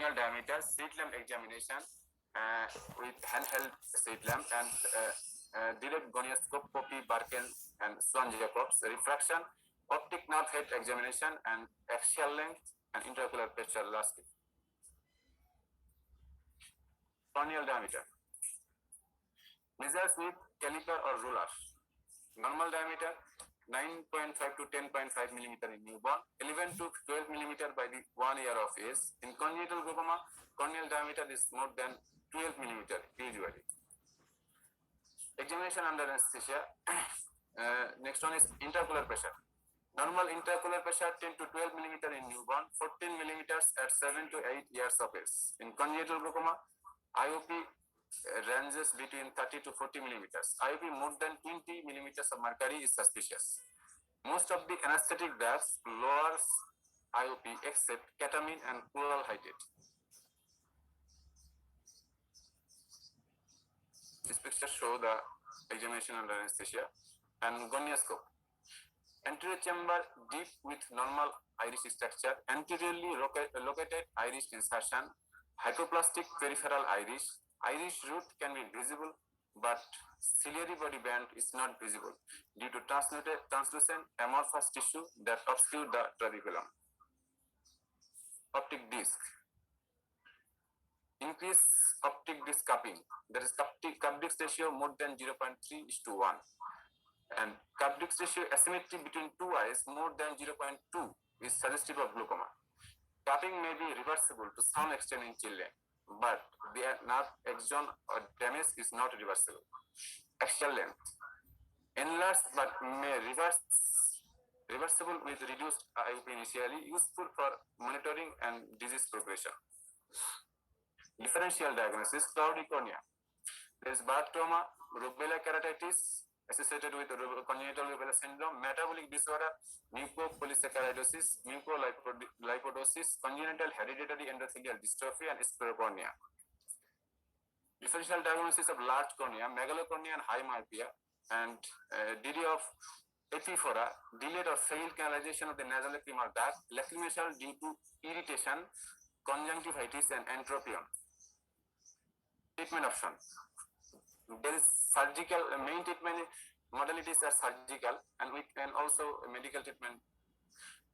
corneal diameter, slit lamp examination with handheld slit lamp, and direct gonioscope, Poppy, Barken, and Swan Jacobs, refraction, optic nerve head examination, and axial length and intraocular pressure last. Corneal diameter. Measures with caliper or ruler. Normal diameter 9.5 to 10.5 millimeter in newborn, 11 to 12 millimeter by the 1 year of age. In congenital glaucoma, corneal diameter is more than 12 millimeter usually. Examination under anesthesia. Next one is intraocular pressure. Normal intraocular pressure 10 to 12 millimeter in newborn, 14 millimeters at 7 to 8 years of age. In congenital glaucoma, IOP ranges between 30 to 40 millimeters. IOP more than 20 millimeters of mercury is suspicious. Most of the anesthetic drugs lowers IOP except ketamine and chloral hydrate. This picture show the examination under anesthesia and gonioscope. Anterior chamber deep with normal iris structure, anteriorly located iris insertion, hypoplastic peripheral iris. Iris root can be visible, but ciliary body band is not visible due to translucent amorphous tissue that obscure the trabeculum. Optic disc. Increase optic disc cupping. There is cup disc ratio more than 0.3:1. And cup disc ratio asymmetry between two eyes more than 0.2 is suggestive of glaucoma. Cupping may be reversible to some extent in children, but the nerve axon or damage is not reversible. Axial length. Enlarged but may reversible with reduced IOP initially, useful for monitoring and disease progression. Differential diagnosis, cloudy cornea. There is birth trauma, rubella keratitis associated with congenital rubella syndrome, metabolic disorder, mucopolysaccharidosis, mucolipidosis, congenital hereditary endothelial dystrophy, and sclerocornea. Differential diagnosis of large cornea, megalocornea, and high myopia, and DD of epiphora, delayed or failed canalization of the nasolacrimal duct, lacrimation due to irritation, conjunctivitis, and entropion. Treatment option. There is surgical, main treatment modalities are surgical, and we can also medical treatment.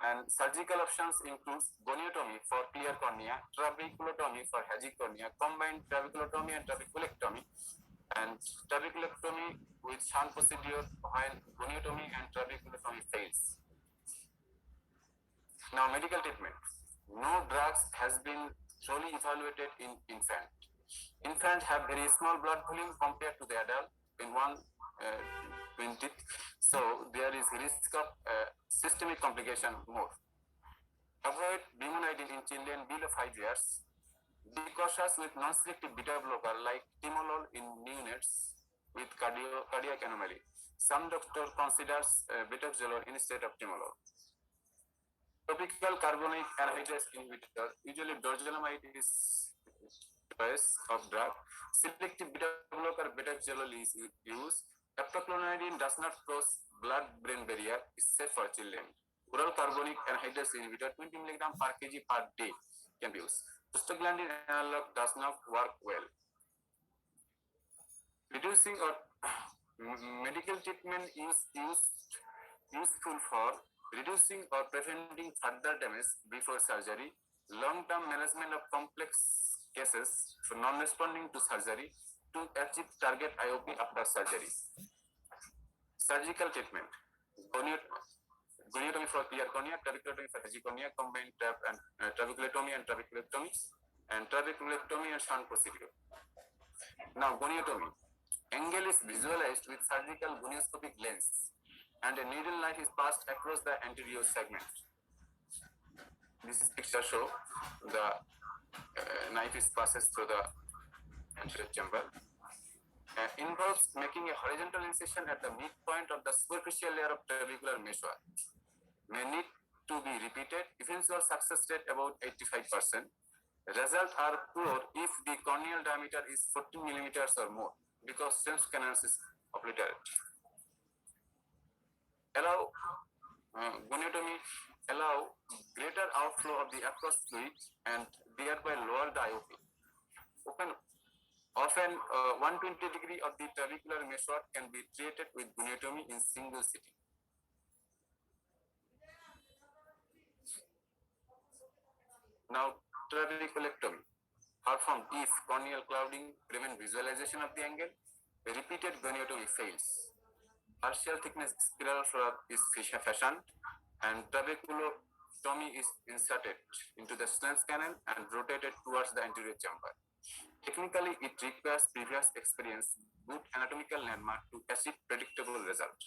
And surgical options include goniotomy for clear cornea, trabeculotomy for hazy cornea, combined trabeculotomy and trabeculectomy, and trabeculectomy with shunt procedure when goniotomy and trabeculotomy fails. Now, medical treatment. No drugs has been thoroughly evaluated in infant. Infants have very small blood volume compared to the adult in 1/20th, so there is risk of systemic complication more. Avoid brimonidine in children below 5 years. Be cautious with non-selective beta blocker like timolol in neonates with cardiac anomaly. Some doctor considers betoxolol instead of timolol. Topical carbonic anhydrase inhibitor, usually dorzolamide is choice of drug. Selective beta blocker betoxolol is used. Eptoclonidine does not cross blood-brain barrier, is safe for children. Oral carbonic anhydrase inhibitor 20 mg per kg per day can be used. Prostaglandin analog does not work well. Reducing or medical treatment is useful for reducing or preventing further damage before surgery, long-term management of complex cases for non-responding to surgery to achieve target IOP after surgery. Surgical treatment, goniotomy for clear cornea, trabeculotomy for hazy cornea, combined trabeculotomy and trabeculectomy, and trabeculectomy and shunt procedure. Now, goniotomy. Angle is visualized with surgical gonioscopic lens, and a needle knife is passed across the anterior segment. This is picture show the knife is passes through the anterior chamber. Involves making a horizontal incision at the midpoint of the superficial layer of trabecular meshwork. May need to be repeated. Eventual success rate about 85%. Results are poor if the corneal diameter is 14 millimeters or more, because sense canals is obliterated. Goniotomy allow greater outflow of the aqueous fluid and thereby lower an 120 degree of the trabecular meshwork can be treated with goniotomy in single sitting. Now, trabeculectomy performed if corneal clouding prevents visualization of the angle. A repeated goniotomy fails. Partial thickness spiral flap is fashioned and trabeculotomy is inserted into the Schlemm's canal and rotated towards the anterior chamber. Technically, it requires previous experience, good anatomical landmark to achieve predictable result.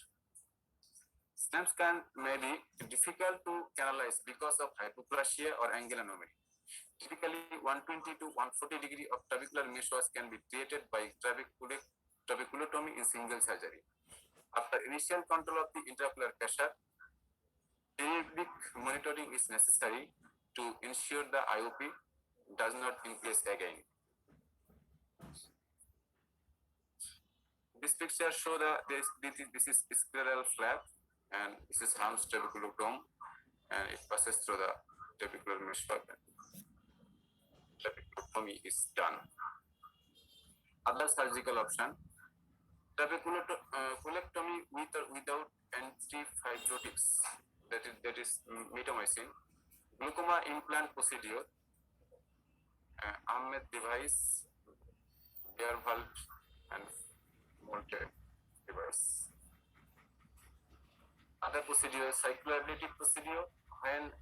Schlemm's canal may be difficult to canalize because of hypoplasia or angle anomaly. Typically, 120 to 140 degree of trabecular meshwork can be treated by trabeculotomy in single surgery. After initial control of the intraocular pressure, periodic monitoring is necessary to ensure the IOP does not increase again. This picture shows this is spiral flap and this is Ham's trabeculotome and it passes through the trabecular meshwork. Trabeculotomy is done. Other surgical option, trabeculectomy with or without antifibrotics, that is mitomycin, glaucoma implant procedure, Ahmed device, air valve, and Moltke device. Other procedure, cycloablative procedure, when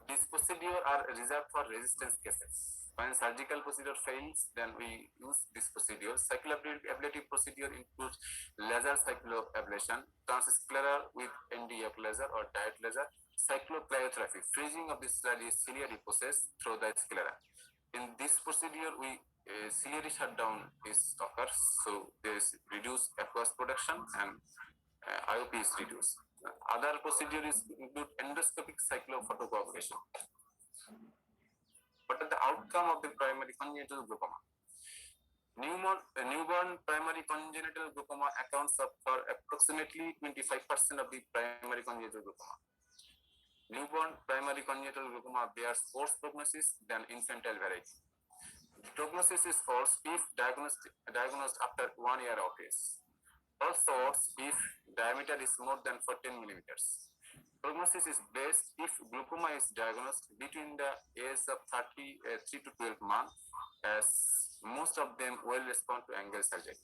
these procedures are reserved for resistance cases. When surgical procedure fails, then we use this procedure. Cycloablative procedure includes laser cycloablation, transscleral with NdF laser or diode laser, cyclocryotherapy, freezing of the ciliary process through the sclera. In this procedure, ciliary shutdown occurs, so there is reduced aqueous production and IOP is reduced. Other procedures include endoscopic cyclophotocoagulation. What are the outcome of the primary congenital glaucoma? Newborn primary congenital glaucoma accounts for approximately 25% of the primary congenital glaucoma. Newborn primary congenital glaucoma bears worse prognosis than infantile variety. The prognosis is false if diagnosed after 1 year of age. Also, if diameter is more than 14 millimeters. Prognosis is best if glaucoma is diagnosed between the age of 3 to 12 months, as most of them will respond to angle surgery.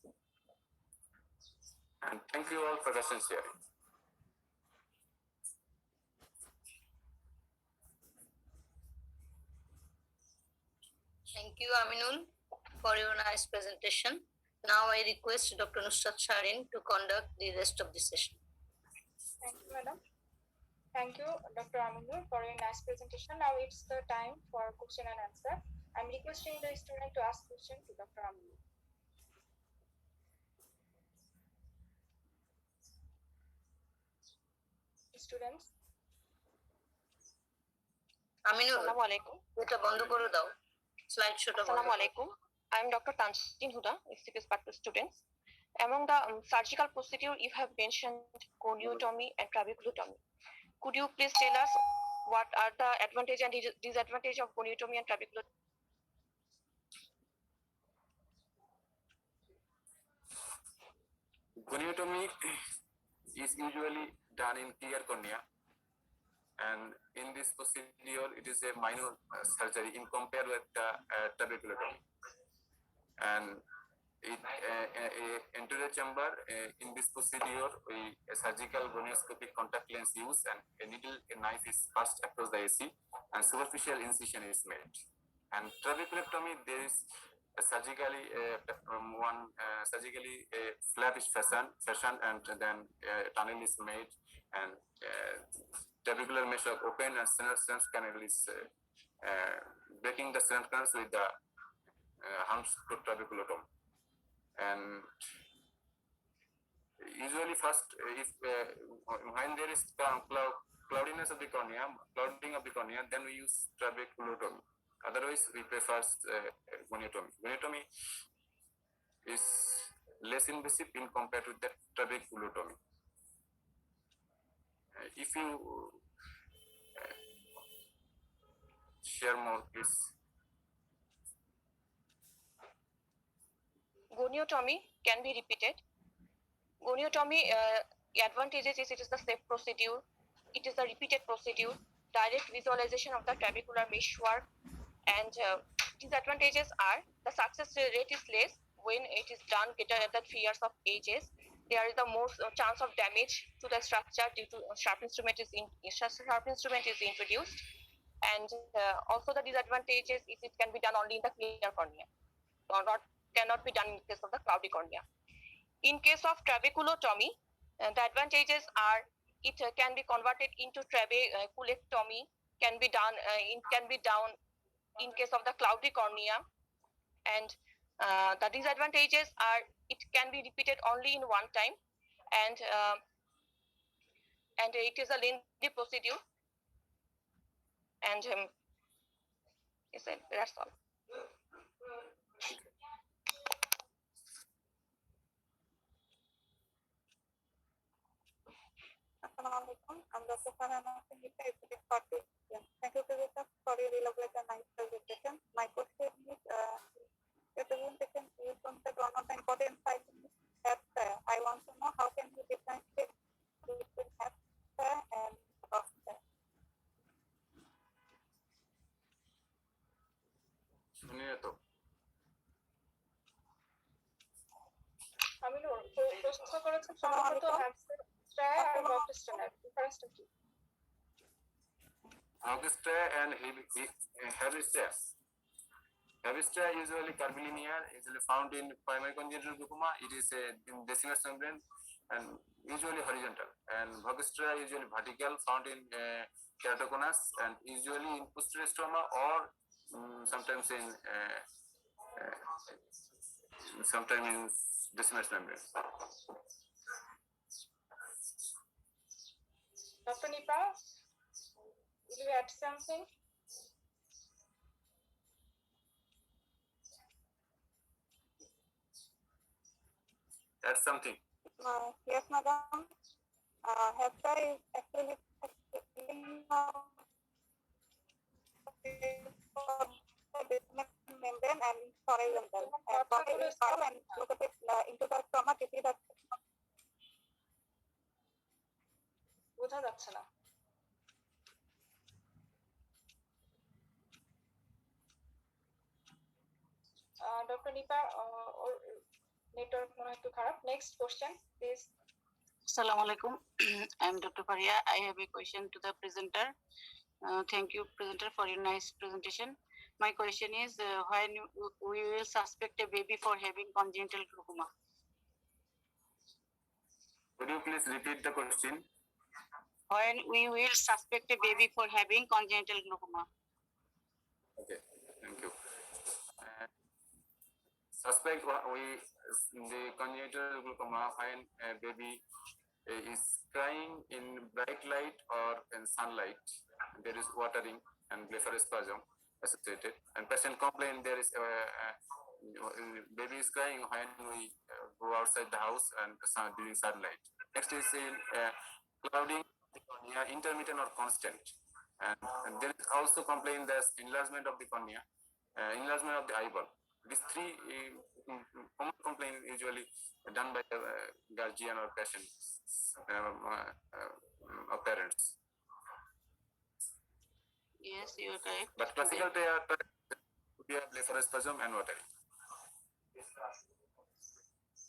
And thank you all for question sharing. Thank you, Aminul, for your nice presentation. Now I request Dr. Nusrat Sharin to conduct the rest of the session. Thank you, madam. Thank you, Dr. Aminul, for your nice presentation. Now it's the time for question and answer. I'm requesting the student to ask question to Dr. Aminul. Students. Aminul, Assalamu alaikum. এটা বন্ধ করে দাও। Slide show টা Assalamu alaikum. I am Dr. Tansin Huda, CPS Pathway students. Among the surgical procedure you have mentioned goniotomy and trabeculotomy. Could you please tell us what are the advantage and disadvantage of goniotomy and trabeculotomy? Goniotomy is usually done in clear cornea, and in this procedure, it is a minor surgery in compared with the trabeculotomy. And anterior chamber, in this procedure, a surgical gonioscopic contact lens used and a needle knife is passed across the AC and superficial incision is made. And trabeculectomy, there is surgically a flap is fashioned and then tunnel is made and trabecular meshwork open and Schlemm's canal is breaking the Schlemm's canal with the Ham's trabeculotomy. And usually first, if when there is cloudiness of the cornea, then we use trabeculotomy. Otherwise, we prefer goniotomy. Goniotomy is less invasive in compared with the trabeculotomy. If you share more, please. Goniotomy can be repeated. Goniotomy advantages is it is the safe procedure, it is the repeated procedure, direct visualization of the trabecular meshwork, and disadvantages are the success rate is less when it is done greater than 3 years of ages. There is the more chance of damage to the structure due to sharp instrument is introduced, and also the disadvantages is it can be done only in the clear cornea, or cannot be done in case of the cloudy cornea. In case of trabeculotomy, the advantages are it can be converted into trabeculectomy, can be done in case of the cloudy cornea, and the disadvantages are it can be repeated only in one time, and it is a lengthy procedure, and yes, that's all. Assalamualaikum. I'm Dr. Farhana Singita, Executive Party. Thank you, Professor, for your elaborate and nice presentation. My question is, your presentation is considered one of the important findings that I want to know how can you differentiate between HEPSTA and VOXTA? Aminur প্রশ্ন করেছেন সম্ভবত hamster আর বক্সস্টার ডিফারেন্সটা কি? Augusta and Hevistia. Hevistia usually curvilinear, usually found in primary congenital glaucoma. It is a decimus membrane and usually horizontal. And Vogestra usually vertical, found in keratoconus and usually in posterior stroma or sometimes in decimus membrane. Dr. Nipa, will you add something? That's something. Yes, madam. HEPSTA is actually membrane and horizontal. And body is curved and located into the stroma to see the বোঝা যাচ্ছে না। Dr. Nipa, network মনে হয় একটু খারাপ। Next question, please. Assalamu alaikum. I'm Dr. Faria. I have a question to the presenter. Thank you, presenter, for your nice presentation. My question is, when we will suspect a baby for having congenital glaucoma? Could you please repeat the question? When we will suspect a baby for having congenital glaucoma? Okay, thank you. Suspect the congenital glaucoma when a baby is crying in bright light or in sunlight. There is watering and blepharospasm associated, and patient complain there is baby is crying when we go outside the house and during sunlight. Next is in clouding the cornea, intermittent or constant, and there is also complain there's enlargement of the cornea, enlargement of the eyeball. These three common complaints usually done by the guardian or patient or parents. Yes, you are correct. But classical they are blepharospasm and watering.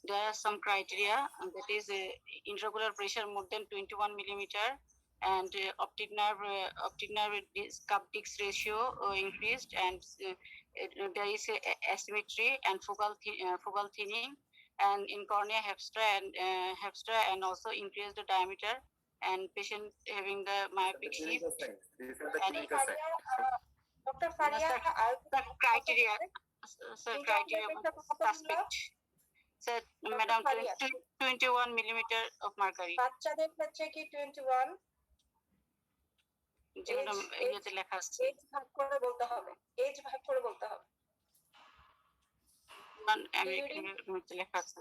There are some criteria, and that is intraocular pressure more than 21 millimeter, and optic nerve cup disc ratio increased, and there is a asymmetry and focal thinning, and in cornea HEPSTA and also increase the diameter, and patient having the myopic shift. Dr. Faria, The criteria, sir, criteria suspect. Sir, madam, 21 millimeter of mercury. বাচ্চাদের ক্ষেত্রে কি 21 জি madam, ইয়েতে লেখা আছে। Age ভাগ করে বলতে হবে, এজ ভাগ করে বলতে হবে। আমি এখানে লেখা আছে।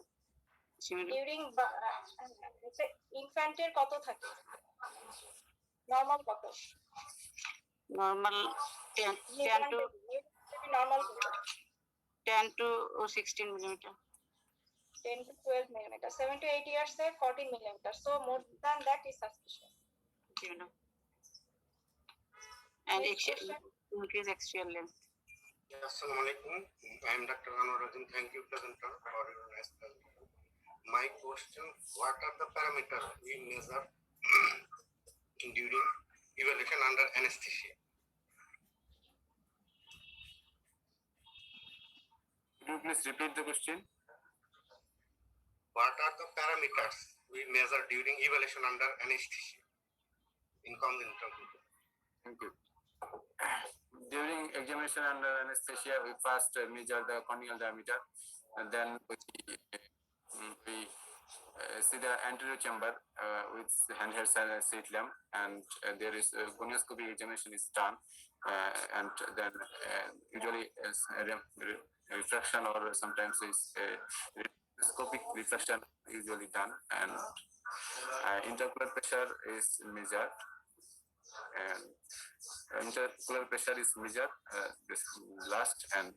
ডিউরিং ইনফ্যান্টের কত থাকে? নরমাল কত? Normal 10 to normal 10 to 16 millimeter. 10 to 12 millimeters. 7 to 8 years say 14 millimeters. So more than that is suspicious. Okay, madam. And Next axial, question. increase axial length. Assalamualaikum. I am Dr. Anwar. Thank you, presenter, for your nice presentation. My question: what are the parameters we measure during evaluation under anesthesia? Could you please repeat the question? What are the parameters we measure during evaluation under anesthesia in congenital glaucoma? Thank you. During examination under anesthesia, we first measure the corneal diameter, and then we see the anterior chamber with handheld slit lamp, and there is gonioscopic examination is done, and then usually refraction or sometimes is scopic refraction usually done, and intraocular pressure is measured, and intraocular pressure is measured this last, and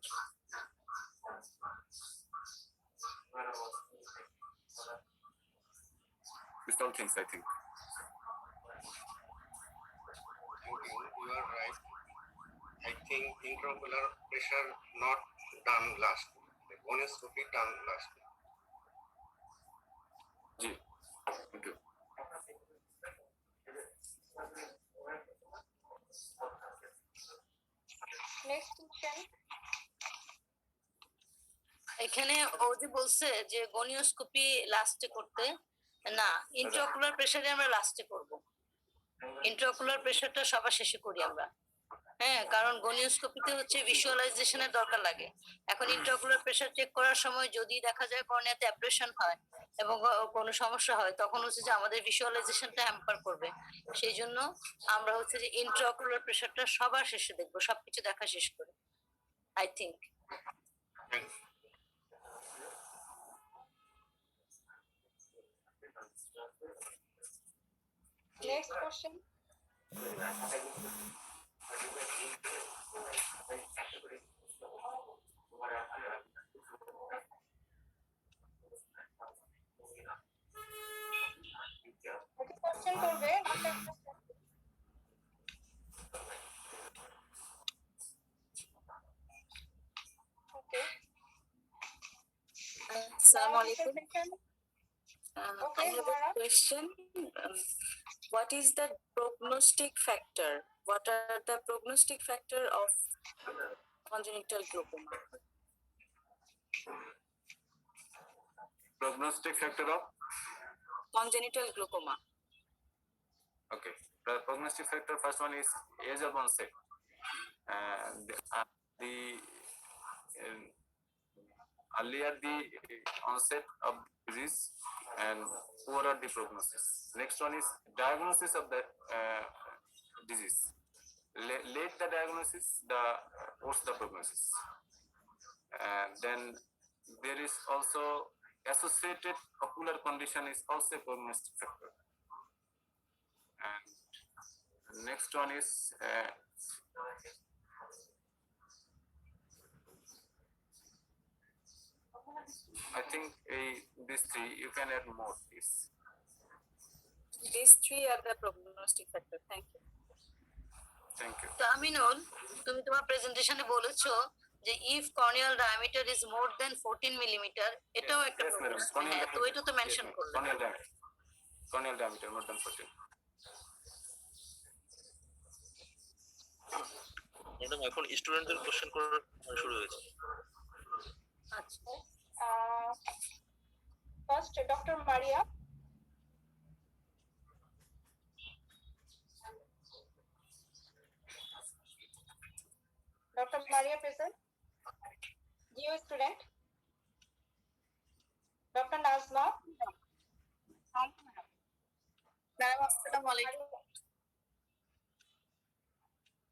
these all things I think. You are right. I think intraocular pressure not done last. The gonioscopy done last. Ji, thank you. Next question. এখানে ও যে বলছে যে gonioscopy লাস্টে করতে, না intraocular প্রেসারে আমরা লাস্টে করব। ইন্ট্রাঅকুলার প্রেসারটা সবার শেষে করি আমরা। হ্যাঁ, কারণ গনিওস্কোপিতে হচ্ছে ভিজুয়ালাইজেশনের দরকার লাগে। এখন ইন্ট্রাঅকুলার প্রেসার চেক করার সময় যদি দেখা যায় কর্নিয়াতে অ্যাব্রেশন হয় এবং কোনো সমস্যা হয়, তখন হচ্ছে যে আমাদের ভিজুয়ালাইজেশনটা হ্যাম্পার করবে। সেই জন্য আমরা হচ্ছে যে ইন্ট্রাঅকুলার প্রেসারটা সবার শেষে দেখবো, সবকিছু দেখা শেষ করে, I think. Thank you. Next question. Okay, question করবে Okay. Assalamu Now alaikum. presentation. I Okay, have Humara. a question. What is the prognostic factor? What are the prognostic factor of congenital glaucoma? Prognostic factor of Congenital glaucoma. okay. The prognostic factor first one is age of onset. The earlier the onset of disease and poorer the prognosis. Next one is diagnosis of the disease. Late the diagnosis, the worse the prognosis. And then there is also associated ocular condition is also a prognostic factor. And next one is I think these three you can add more please. These three are the prognostic factor. Thank you. Thank you. তো আমিনুল, তুমি তোমার প্রেজেন্টেশনে বলেছো যে if corneal diameter is more than 14 millimetre, এটাও একটা Yes, madam. prognostic। হ্যাঁ, তো এটা তো মেনশন করলে। Corneal diameter more than 14. Madam এখন স্টুডেন্টদের কোশ্চেন করার শুরু হয়েছে। আচ্ছা, First, Dr. Maria. Dr. Maria present. Geo student. Dr. Nazma.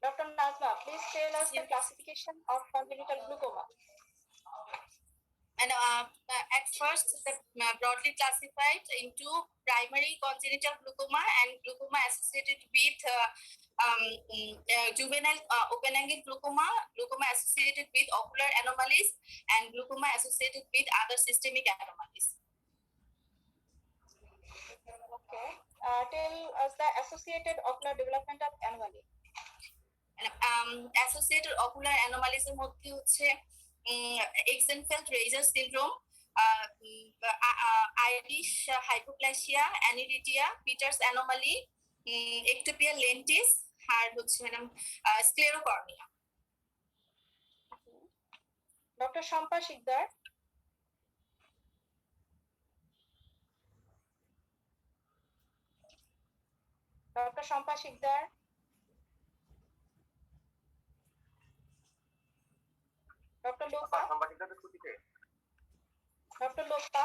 Dr. Nazma, please tell us the classification of congenital glaucoma. And at first, the broadly classified into primary congenital glaucoma and glaucoma associated with juvenile open-angle glaucoma, glaucoma associated with ocular anomalies, and glaucoma associated with other systemic anomalies. Okay. Tell us the associated ocular development of anomaly. Associated ocular anomalies এর মধ্যে হচ্ছে Axenfeld Rieger syndrome, Irish hypoplasia, aniridia, Peters anomaly, ectopia lentis, আর হচ্ছে madam sclerocornea. Dr. Shampa Shikdar. Dr. Shampa Shikdar. Dr. Lopa. Dr. Lopa.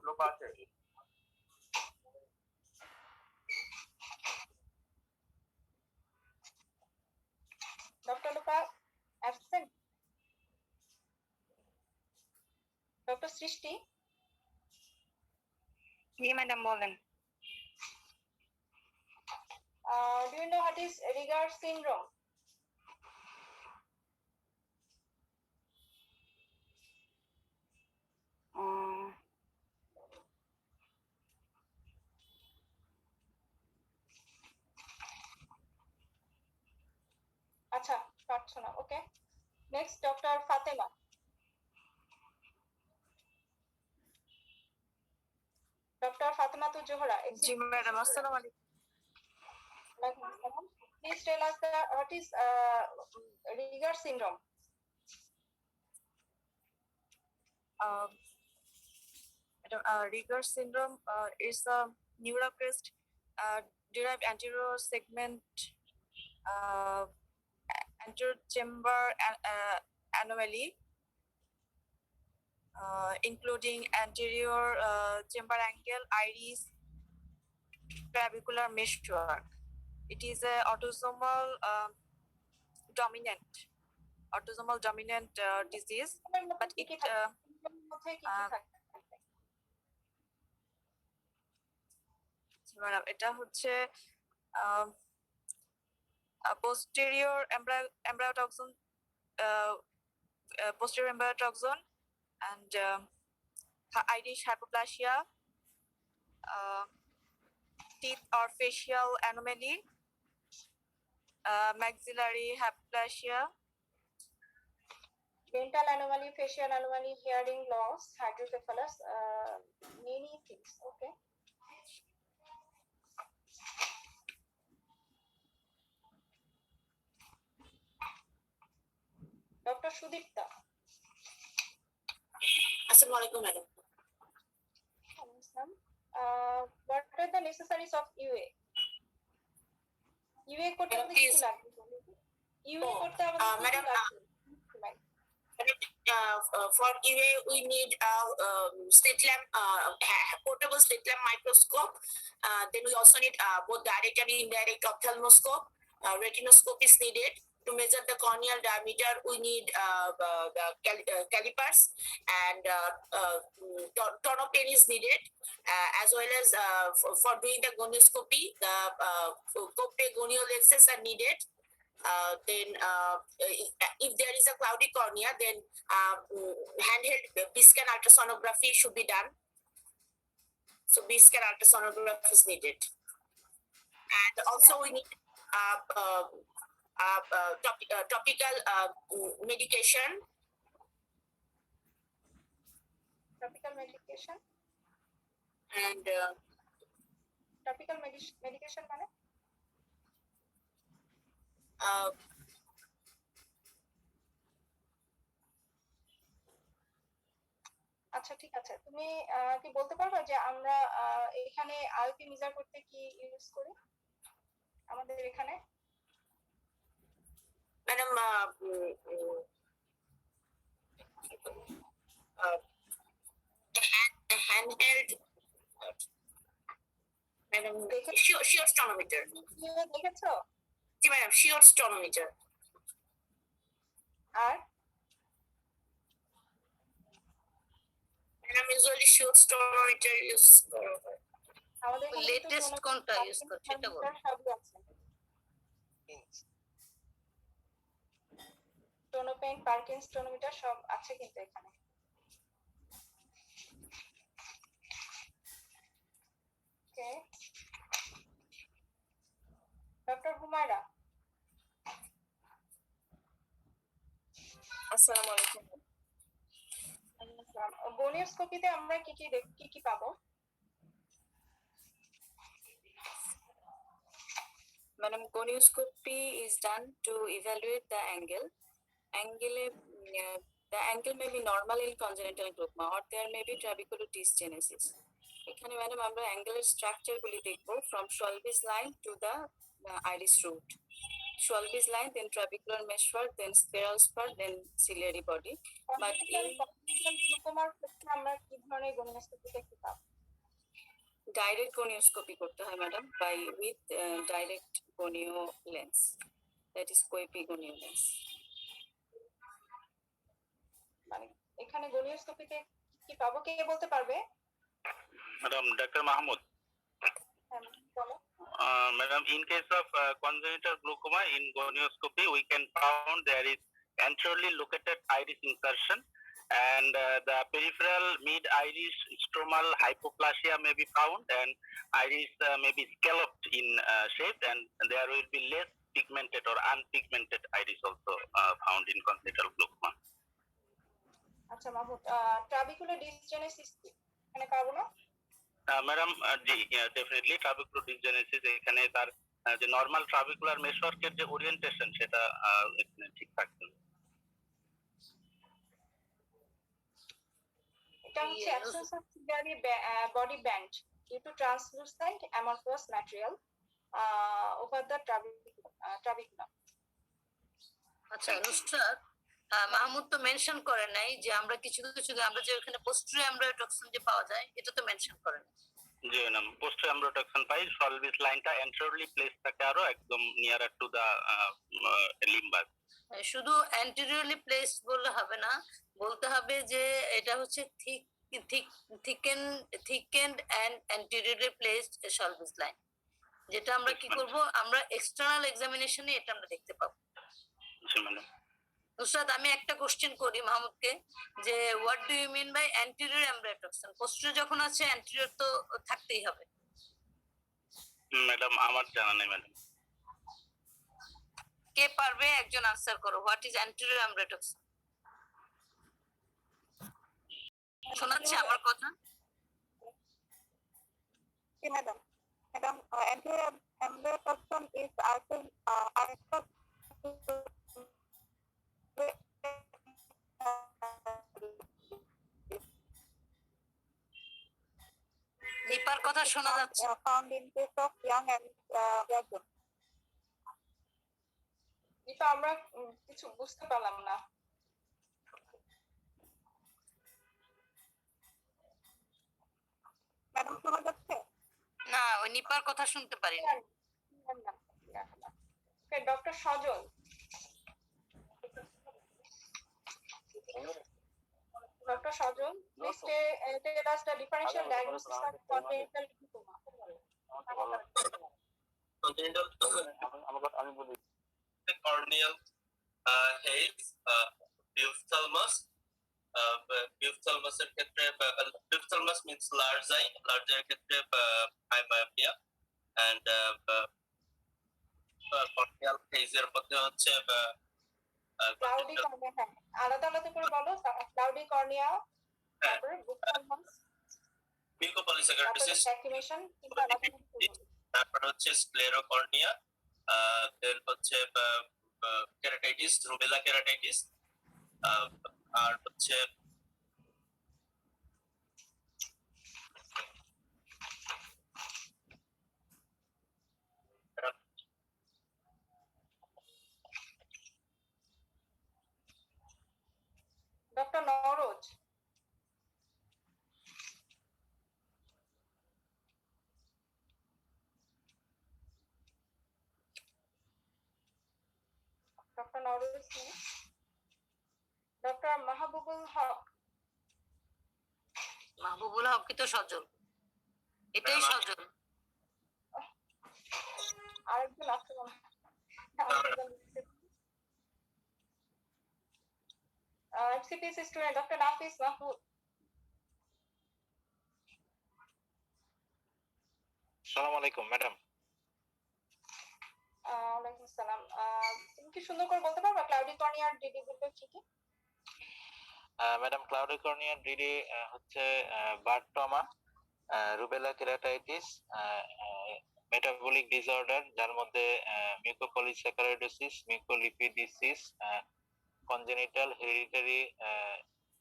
Lopa আছে Dr. Lopa absent. Dr. Srishti. জি madam বলেন। Do you know what is Rieger syndrome? আচ্ছা পারছো না okay next doctor Fatema doctor Fatema তু জোহরা জি madam আসসালামু আলাইকুম please tell us what is Rieger syndrome. Rieger syndrome is a neurocrest derived anterior segment anterior chamber anomaly, including anterior chamber angle, iris, trabecular meshwork. It is a autosomal dominant disease, but it madam এটা হচ্ছে posterior embryotoxin and Irish hypoplasia, teeth or facial anomaly, maxillary hypoplasia, dental anomaly, facial anomaly, hearing loss, hydrocephalus, many things. Okay. Dr. Sudipta. Assalamu alaikum, madam. What are the necessaries of UA? UA করতে আমাদের কি লাগবে? UA করতে আমাদের Madam, for UA we need slit lamp, portable slit lamp microscope. Then we also need both direct and indirect ophthalmoscope. Retinoscope is needed. To measure the corneal diameter, we need the calipers, and tonopen is needed, as well as for doing the gonioscopy, the Kopte gonial lenses are needed. Then if there is a cloudy cornea, then handheld B-scan ultrasonography should be done. So B-scan ultrasonography is needed. And also we need topical medication. Topical medication. And topical medication মানে? আচ্ছা ঠিক আছে তুমি কি বলতে পারবে যে আমরা এখানে আইপি মেজার করতে কি ইউজ করি আমাদের এখানে Madam, handheld, madam, shear tonometer. দেখেছো? জি madam, shear tonometer. R I'm usually shoot tonometer use করা হয়। আমাদের এখানে কিন্তু লেটেস্ট tonometer, কোনটা ইউজ করছে এটা বল। thermometer সবই আছে। টোনোপেন, পার্কিন্স টোনোমিটার সব আছে কিন্তু এখানে। ওকে, ডক্টর হুমায়রা, আসসালামু আলাইকুম। গনিওস্কোপিতে আমরা কি কি পাবো? Madam, gonioscopy is done to evaluate the angle. The angle may be normal in congenital glaucoma or there may be trabecular dysgenesis. এখানে ম্যাডাম আমরা অ্যাঙ্গেলের স্ট্রাকচার গুলি দেখবো from Schwalbe's line to the iris root. Schwalbe's line, then trabecular meshwork, then spiral spur, then ciliary body. But in গ্লুকোমার ক্ষেত্রে আমরা কি ধরনের গনিওস্কোপিতে কি পাবো? direct gonioscopy করতে হয় madam by with direct gonio lens, that is Koepi gonio lens. মানে এখানে গনিওস্কোপিতে কি পাবো কে বলতে পারবে? Madam, Dr. Mahmood. হ্যাঁ, বলো। Madam, in case of congenital glaucoma in gonioscopy, we can found there is anteriorly located iris insertion and the peripheral mid-iris stromal hypoplasia may be found and iris may be scalloped in shape and there will be less pigmented or unpigmented iris also found in congenital glaucoma. আচ্ছা Mahmud, trabecular dysgenesis এখানে পাবো না? Madam জি definitely trabecular dysgenesis এখানে তার যে normal trabecular মেশওয়ার্কের যে orientation সেটা এখানে ঠিক থাকছে না। এটা হচ্ছে absence of ciliary body band due to translucent amorphous material over the trabeculum. আচ্ছা নুসরাত, মাহমুদ তো মেনশন করে নাই যে আমরা কিছু আমরা যে ওখানে পোস্টেরিয়র এমব্রায়োটক্সিন যে পাওয়া যায় এটা তো মেনশন করে না। জি ম্যাডাম, পোস্টেরিয়র এমব্রায়োটক্সিন পাই, সলভিস লাইনটা অ্যান্টেরিয়রলি প্লেস থাকে আরো একদম নিয়ারার টু দা লিম্বাস। শুধু অ্যান্টেরিয়রলি প্লেসড বললে হবে না, বলতে হবে যে এটা হচ্ছে thickened and anteriorly placed Schwalbe's line, যেটা আমরা কি করব, আমরা এক্সটার্নাল এক্সামিনেশনে এটা আমরা দেখতে পাবো। জি ম্যাডাম। নুসরাত, আমি একটা কোশ্চেন করি মাহমুদকে যে what do you mean by anterior embryotoxon? Posterior যখন আছে অ্যান্টেরিয়র তো থাকতেই হবে। ম্যাডাম আমার জানা নেই ম্যাডাম। কে পারবে একজন আনসার করো, হোয়াট ইজ অ্যান্টেরিয়র এমব্রায়োটক্সিন? শোনাচ্ছে আমার কথা? Okay, madam. Madam, anterior embryotoxin is also নিপার কথা শোনা যাচ্ছে। found in case of young and graduate. এটা আমরা কিছু বুঝতে পারলাম না। ম্যাডাম শোনা যাচ্ছে? না, ওই নিপার কথা শুনতে পারি না। Doctor Sajal, Dr. Sajal, please tell us the differential diagnosis of congenital glaucoma. Congenital corneal haze, ophthalmos. Ophthalmos এর ক্ষেত্রে ophthalmos means large eye এর ক্ষেত্রে high myopia and corneal haze এর মধ্যে হচ্ছে ক্লাউডি কর্নিয়া, হ্যাঁ আলাদা আলাদা করে বলো। ক্লাউডি কর্নিয়া, তারপরে বুকথালমাস, মিউকোপলিস্যাকারিডোসিস, ল্যাক্রিমেশন, তিনটা আলাদা করে। তারপর হচ্ছে স্ক্লেরোকর্নিয়া, দেন হচ্ছে কেরাটাইটিস, রুবেলা কেরাটাইটিস, আর হচ্ছে ডক্টর নরোজ, ডক্টর নরোজ নেই। ডক্টর মাহবুবুল হক, মাহবুবুল হক কি তো সজল, এটাই ম্যাডাম, সজল। আরেকজন আছে মনে হয়। FCPS student Dr. Nafis Mahmood. আসসালামু আলাইকুম ম্যাডাম। ওয়ালাইকুম আসসালাম। তুমি কি সুন্দর করে বলতে পারবা ক্লাউডি কর্নিয়ার ডিডি গুলো কি কি? ম্যাডাম, ক্লাউডি কর্নিয়া ডিডি হচ্ছে birth trauma, rubella keratitis, metabolic disorder যার মধ্যে mucopolysaccharidosis, mucolipidosis, congenital hereditary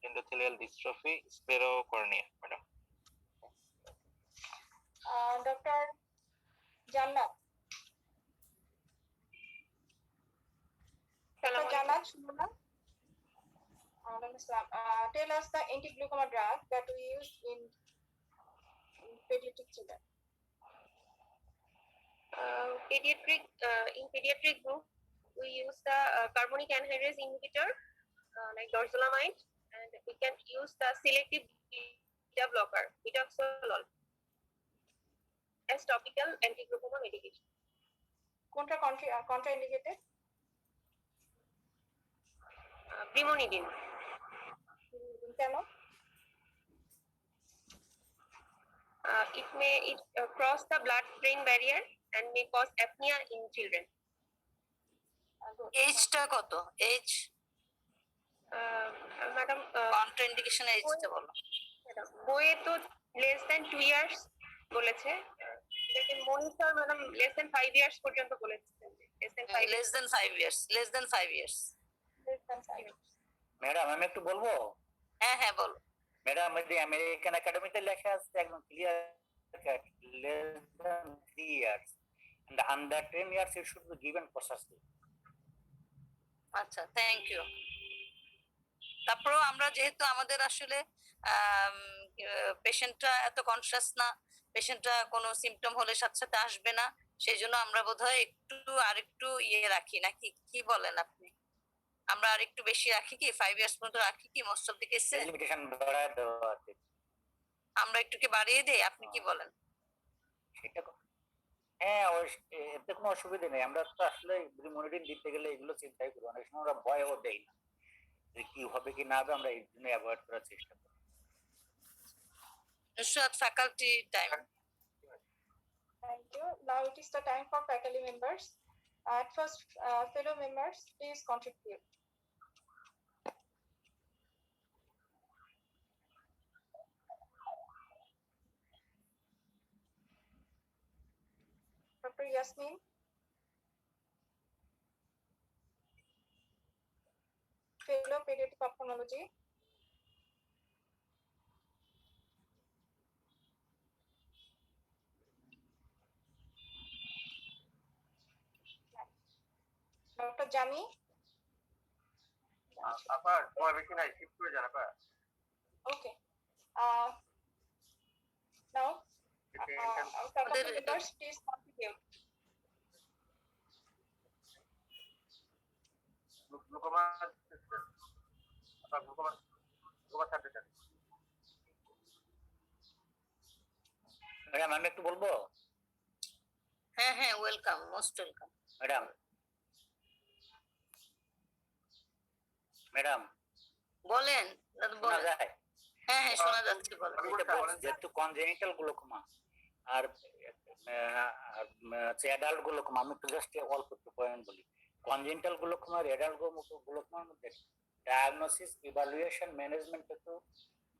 endothelial dystrophy, sclerocornea. Madam, doctor Jannat. Doctor Jannat শুনুন। Tell us the anti-glaucoma drug that we use in pediatric children. In pediatric group, we use the carbonic anhydrase inhibitor like dorzolamide, and we can use the selective beta blocker, betaxolol, as topical anti-glaucoma medication. Contraindicated? Brimonidine. কেন? It may cross the blood-brain barrier and may cause apnea in children. এজটা কত? Age madam, contraindication এজটা বলো। বইয়ে তো less than 2 years বলেছে, লেকিন monitor madam less than 5 years পর্যন্ত বলেছে। Less than 5 years, less than 5 years. Madam, আমি একটু বলবো? হ্যাঁ হ্যাঁ বলো। ম্যাডাম, এই আমেরিকান একাডেমিতে লেখা আছে একদম clear cut, less than 3 years and under 10 years it should be given processly. আচ্ছা, থ্যাংক ইউ। তারপর আমরা যেহেতু আমাদের আসলে পেশেন্টটা এত কনসিয়াস না, পেশেন্টটা কোনো সিমটম হলে সাথে সাথে আসবে না, সেই জন্য আমরা বোধহয় একটু আরেকটু রাখি, নাকি কি বলেন আপনি? আমরা আরেকটু বেশি রাখি কি, 5 ইয়ার্স পর্যন্ত রাখি কি মোস্ট অফ দি কেসে? লিমিটেশন বাড়ায় দেওয়া আছে। আমরা একটু কি বাড়িয়ে দেই, আপনি কি বলেন? সেটা হ্যাঁ, এতে কোনো অসুবিধা নেই। আমরা তো আসলে মনিটরিং দিতে গেলে এগুলো চিন্তাই করি, অনেক সময় আমরা ভয়ও দেই না যে কি হবে কি না হবে, আমরা এই জন্য অ্যাভয়েড করার চেষ্টা করি। Nusrat, faculty time. Thank you. Now it is the time for faculty members. At first, fellow members, please contribute. Dr. Yasmin. Fellow Pediatric Ophthalmology. Dr. Jami. আপা তোমার বেশি নাই, শিফট করে যান আপা। Okay. Now, faculty members, please contribute. Glaucoma আপা, glaucoma subject. Madam, আমি একটু বলবো? হ্যাঁ হ্যাঁ, welcome, most welcome. Madam, madam বলেন শোনা যায়? হ্যাঁ হ্যাঁ, শোনা যাচ্ছে, বলেন। যেহেতু কনজেনিটাল গ্লুকোমা আর অ্যাডাল্ট গ্লুকোমা, আমি একটু জাস্ট অল্প একটু পয়েন্ট বলি। কনজেনিটাল গ্লুকোমা আর অ্যাডাল্ট গ্লুকোমার মধ্যে ডায়াগনোসিস, ইভালুয়েশন, ম্যানেজমেন্ট একটু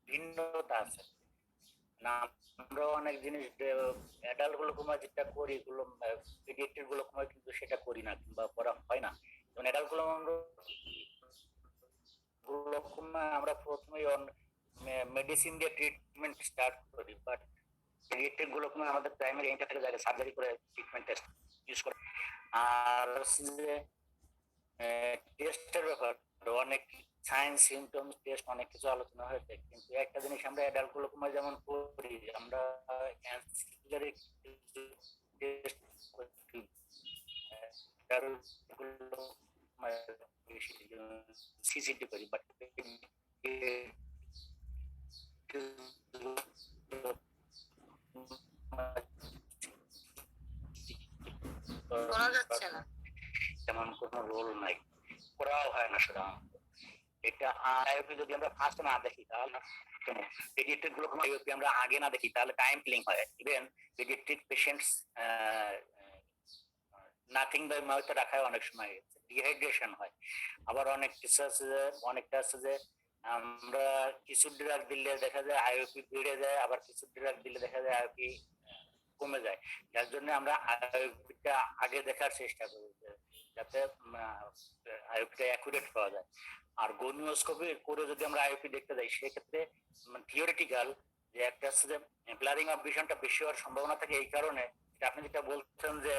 ভিন্নতা আছে না। আমরা অনেক জিনিস অ্যাডাল্ট গ্লুকোমা যেটা করি, পিডিয়াট্রিক গ্লুকোমা কিন্তু সেটা করি না কিংবা করা হয় না। যেমন অ্যাডাল্ট গ্লুকোমা আমরা প্রথমেই মেডিসিন দিয়ে ট্রিটমেন্ট স্টার্ট করি, বাট পিডিয়াট্রিক গ্লুকোমা আমাদের প্রাইমারি এন্টার থেকে যায় সার্জারি করে ট্রিটমেন্ট টেস্ট ইউজ করে। আর টেস্টের ব্যাপার অনেক সাইন সিমটমস টেস্ট অনেক কিছু আলোচনা হয়েছে, কিন্তু একটা জিনিস আমরা অ্যাডাল্ট গ্লুকোমা যেমন করি, আমরা অ্যান্সিলারি টেস্ট করি, সিসিটি করি, বাট শোনা যাচ্ছে না। তেমন কোনো রোল নাই, করাও হয় না সাধারণত। এটা আইওপি যদি আমরা ফার্স্ট না দেখি তাহলে পেডিয়াট্রিক গ্লুকোমা আইওপি আমরা আগে না দেখি তাহলে টাইম কিলিং হয়। Even paediatric patients nothing by মাউথে রাখায় অনেক সময় ডিহাইড্রেশন হয়। আবার অনেক কিছু আছে যে অনেকটা আছে যে আমরা কিছু ড্রাগ দিলে দেখা যায় আইওপি বেড়ে যায়, আবার কিছু ড্রাগ দিলে দেখা যায় আইওপি কমে যায়। যার জন্য আমরা আইওপিটা আগে দেখার চেষ্টা করি যাতে আইওপিটা অ্যাকুরেট পাওয়া যায়। আর গনিওস্কোপি করে যদি আমরা আইওপি দেখতে যাই সেক্ষেত্রে থিওরিটিক্যাল যে একটা আছে যে ব্লারিং অফ ভিশনটা বেশি হওয়ার সম্ভাবনা থাকে। এই কারণে আপনি যেটা বলছেন যে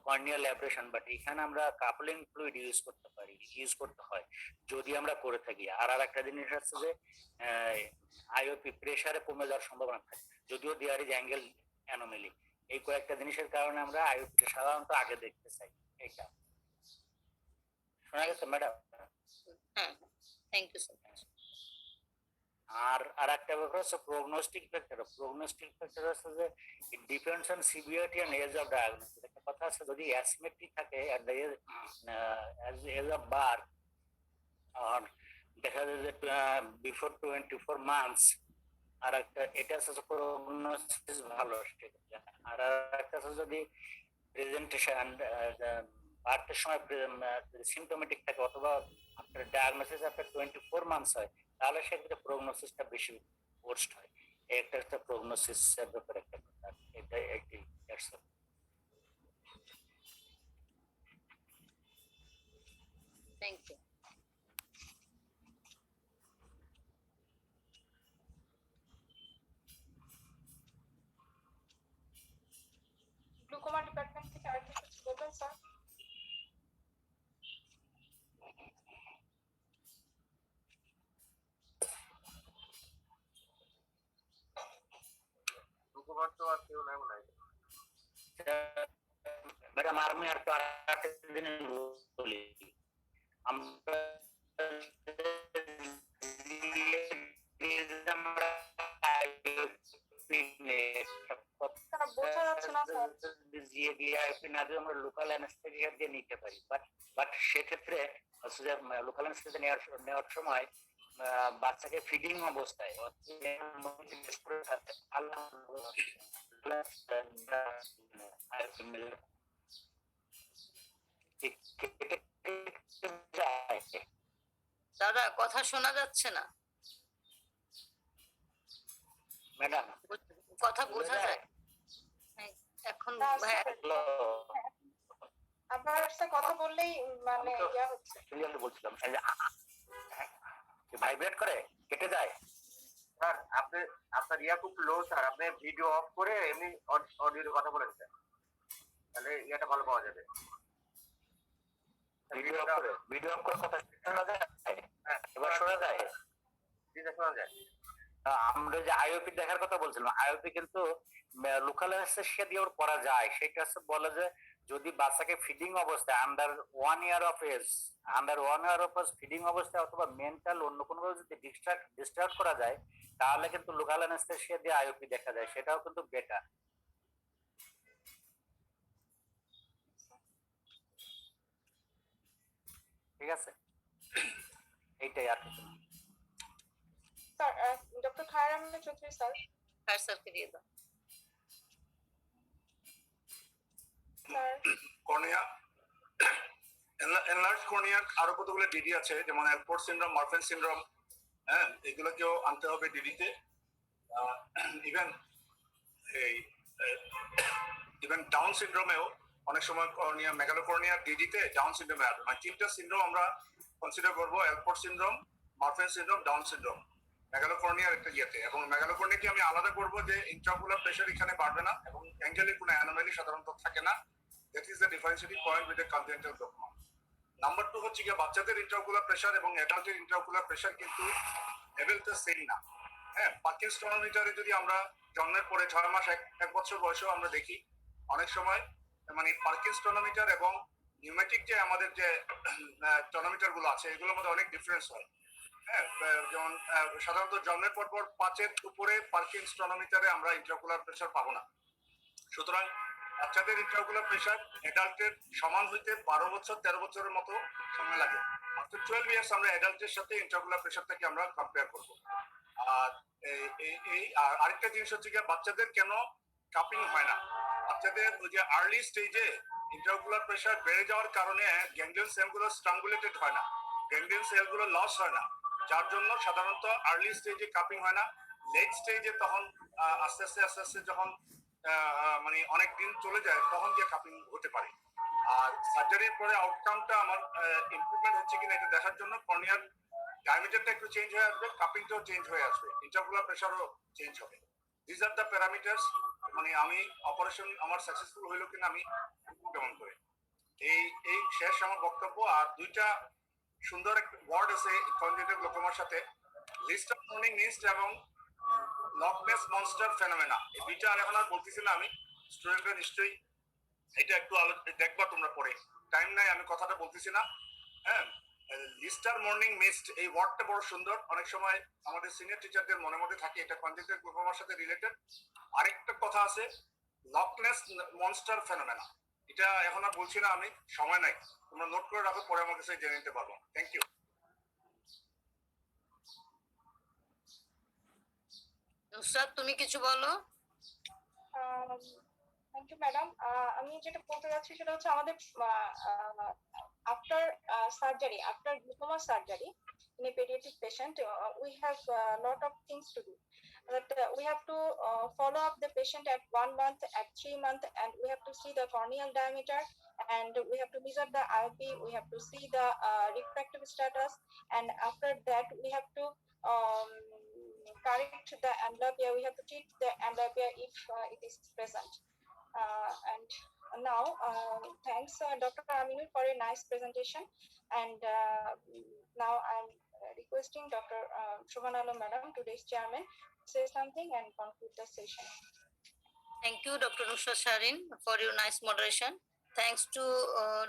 কর্নিয়াল অ্যাব্রেশন, বাট এখানে আমরা কাপলিং ফ্লুইড ইউজ করতে হয় যদি আমরা করে থাকি। আর একটা জিনিস আছে যে আইওপি প্রেসারে কমে যাওয়ার সম্ভাবনা থাকে, যদিও দেয়ার ইজ অ্যাঙ্গেল অ্যানোমেলি। এই কয়েকটা জিনিসের কারণে আমরা আইওপি সাধারণত আগে দেখতে চাই। এইটা শোনা গেছে ম্যাডাম? হ্যাঁ, থ্যাংক ইউ সো মাচ। আর একটা ব্যাপার হচ্ছে প্রগনোস্টিক ফ্যাক্টর। প্রগনোস্টিক ফ্যাক্টর হচ্ছে যে it depends on severity and age of diagnosis. একটা কথা আছে যদি অ্যাসিমেট্রি থাকে at the age of birth, আর দেখা যায় যে বিফোর 24 মান্থস, আর একটা এটা হচ্ছে প্রগনোসিস ভালো। আর একটা হচ্ছে যদি প্রেজেন্টেশন বার্থের সময় সিমটোমেটিক থাকে অথবা আপনার ডায়াগনোসিস আপনার 24 মান্থস হয় তাহলে সেক্ষেত্রে প্রগনোসিসটা বেশি ওয়ার্স্ট হয়। একটা একটা প্রগনোসিস এর ব্যাপারে একটা কথা, এটা একটি থ্যাংক ইউ। গ্লুকোমা ডিপার্টমেন্ট থেকে আর কিছু বলবেন স্যার? গ্লুকোমার তো আর কেউ নাই মনে হয়। ম্যাডাম আমি আর তো আরেকটা জিনিস বলি, আমরা বোঝা যাচ্ছে না স্যার। আমরা লোকাল অ্যানেস্থেসিয়া দিয়ে নিতে পারি, বাট সেক্ষেত্রে লোকাল অ্যানেস্থেসিয়া নেওয়ার সময় বাচ্চাকে ফিডিং অবস্থায় দাদা কথা শোনা যাচ্ছে না ম্যাডাম, কথা বোঝা যায় এখন। আবার স্যার কথা বললেই মানে ইয়া হচ্ছে। বলছিলাম ভাইব্রেট করে কেটে যায়। স্যার আপনার ইয়া খুব লো স্যার, আপনি ভিডিও অফ করে এমনি অডিওতে কথা বলেন স্যার, তাহলে ইয়াটা ভালো পাওয়া যাবে। ভিডিও অফ করে কথা শোনা যায়? এবার শোনা যায়? শোনা যায়। আমরা যে আইওপি দেখার কথা বলছিলাম, আইওপি কিন্তু লোকাল অ্যানেস্থেসিয়া দিয়ে করা যায়। সেটা হচ্ছে বলে যে যদি বাচ্চাকে ফিডিং অবস্থায় under 1 year of age feeding অবস্থায় অথবা মেন্টাল অন্য কোনো ভাবে যদি ডিস্টার্ব করা যায় তাহলে কিন্তু লোকাল অ্যানেস্থেসিয়া দিয়ে আইওপি দেখা যায়, সেটাও কিন্তু বেটার। ঠিক আছে, এইটাই আর কিছু না। Sir doctor Khairam Chowdhury sir. হ্যাঁ স্যারকে দিয়ে দাও। স্যার কর্নিয়া এনলার্জ কর্নিয়ার আরো কতগুলো ডিডি আছে, যেমন এলপোর্ট সিনড্রোম, মারফেন সিনড্রোম, হ্যাঁ এগুলোকেও আনতে হবে ডিডিতে। ইভেন ডাউন সিনড্রোমেও অনেক সময় কর্নিয়া মেগালোকর্নিয়া ডিডিতে ডাউন সিনড্রোমে আসবে। মানে 3টা সিনড্রোম আমরা কনসিডার করবো, এলপোর্ট সিনড্রোম, মারফেন সিনড্রোম, ডাউন সিনড্রোম, মেগালোকর্নিয়ার একটা ইয়েতে। এবং মেগালোকর্নিয়াকে আমি আলাদা করবো যে ইন্ট্রাকুলার প্রেশার এখানে বাড়বে না এবং অ্যাঙ্গেলে কোনো অ্যানোমালি সাধারণত থাকে না। That is the differentiating point with the congenital glaucoma. Number 2 হচ্ছে কি বাচ্চাদের ইন্ট্রাকুলার প্রেশার এবং অ্যাডাল্টের ইন্ট্রাকুলার প্রেশার কিন্তু লেভেলটা সেম না। হ্যাঁ, পার্কিনসন টনোমিটারে যদি আমরা জন্মের পরে 6 মাস 1 বছর বয়সেও আমরা দেখি অনেক সময় মানে পার্কিনসন টনোমিটার এবং নিউমেটিক যে আমাদের যে টনোমিটার গুলো আছে এগুলোর মধ্যে অনেক ডিফারেন্স হয়। হ্যাঁ যেমন সাধারণত জন্মের পর 5-এর উপরে পার্কিনসনোমিটারে আমরা ইন্ট্রাকুলার প্রেসার পাবো না। সুতরাং বাচ্চাদের ইন্ট্রাকুলার প্রেসার অ্যাডাল্টের সমান হইতে 12 বছর 13 বছরের মতো সময় লাগে। আফটার 12 ইয়ার্স আমরা অ্যাডাল্টের সাথে ইন্ট্রাকুলার প্রেসারটাকে আমরা কম্পেয়ার করব। আর এই আরেকটা জিনিস হচ্ছে কি, বাচ্চাদের কেন কাপিং হয় না? বাচ্চাদের ওই যে আর্লি স্টেজে ইন্ট্রাকুলার প্রেসার বেড়ে যাওয়ার কারণে গ্যাংলিয়ন সেলগুলো স্ট্রাঙ্গুলেটেড হয় না, গ্যাংলিয়ন সেলগুলো লস হয় না, যার জন্য সাধারণত আর্লি স্টেজে কাপিং হয় না। লেট স্টেজে তখন আস্তে আস্তে যখন মানে অনেক দিন চলে যায় তখন যে কাপিং হতে পারে। আর সার্জারির পরে আউটকামটা আমার ইমপ্রুভমেন্ট হচ্ছে কিনা এটা দেখার জন্য কর্নিয়ার ডায়ামিটারটা একটু চেঞ্জ হয়ে আসবে, কাপিংটাও চেঞ্জ হয়ে আসবে, ইন্ট্রাকুলার প্রেসারও চেঞ্জ হবে। This are the parameters. মানে আমি অপারেশন আমার সাকসেসফুল হইলো কিনা আমি কেমন করে, এই শেষ আমার বক্তব্য। আর দুইটা সুন্দর একটা ওয়ার্ড আছে কনজেনিটাল গ্লোকোমার সাথে, লিস্টার মর্নিং মিস্ট এবং লকনেস মনস্টার ফেনোমেনা। এই দুইটা আর এখন আর বলতেছি না আমি, স্টুডেন্টরা নিশ্চয়ই এটা একটু দেখবা তোমরা পরে, টাইম নাই আমি কথাটা বলতেছি না। হ্যাঁ, লিস্টার মর্নিং মিস্ট এই ওয়ার্ডটা বড় সুন্দর, অনেক সময় আমাদের সিনিয়র টিচারদের মনে মধ্যে থাকে এটা কনজেনিটাল গ্লোকোমার সাথে রিলেটেড। আরেকটা কথা আছে লকনেস মনস্টার ফেনোমেনা, এটা এখন আর বলছি না আমি, সময় নাই, তোমরা নোট করে রাখো, পরে আমার কাছে জেনে নিতে পারবো। Thank you. নুসরাত, তুমি কিছু বলো। Thank you madam. আমি যেটা বলতে যাচ্ছি সেটা হচ্ছে আমাদের after surgery, after glaucoma surgery in a pediatric patient, we have a lot of things to do. But we have to follow up the patient at 1 month, at 3 months, and we have to see the corneal diameter, and we have to measure the IOP, we have to see the refractive status, and after that we have to correct the amblyopia, we have to treat the amblyopia if it is present. And now, thanks Dr. Aminul for a nice presentation, and now I'm requesting Dr. Shubhan Alam Madam, today's chairman, to say something and conclude the session. Thank you, Dr. Nusrat Sharin, for your nice moderation. Thanks to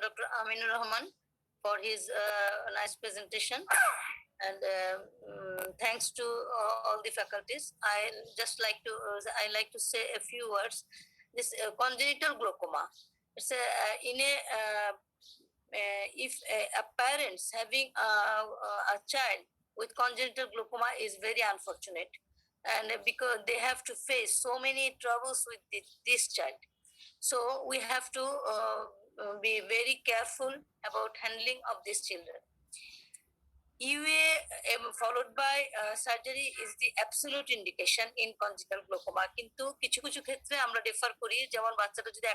Dr. Aminur Rahman for his nice presentation. And thanks to all the faculties. I like to say a few words. This congenital glaucoma, it's if a parents having a child with congenital glaucoma is very unfortunate, and because they have to face so many troubles with this child, so we have to be very careful about handling of these children. UA followed by surgery is the absolute indication in congenital glaucoma, কিন্তু কিছু কিছু ক্ষেত্রে আমরা refer করি, যেমন বাচ্চাটা যদি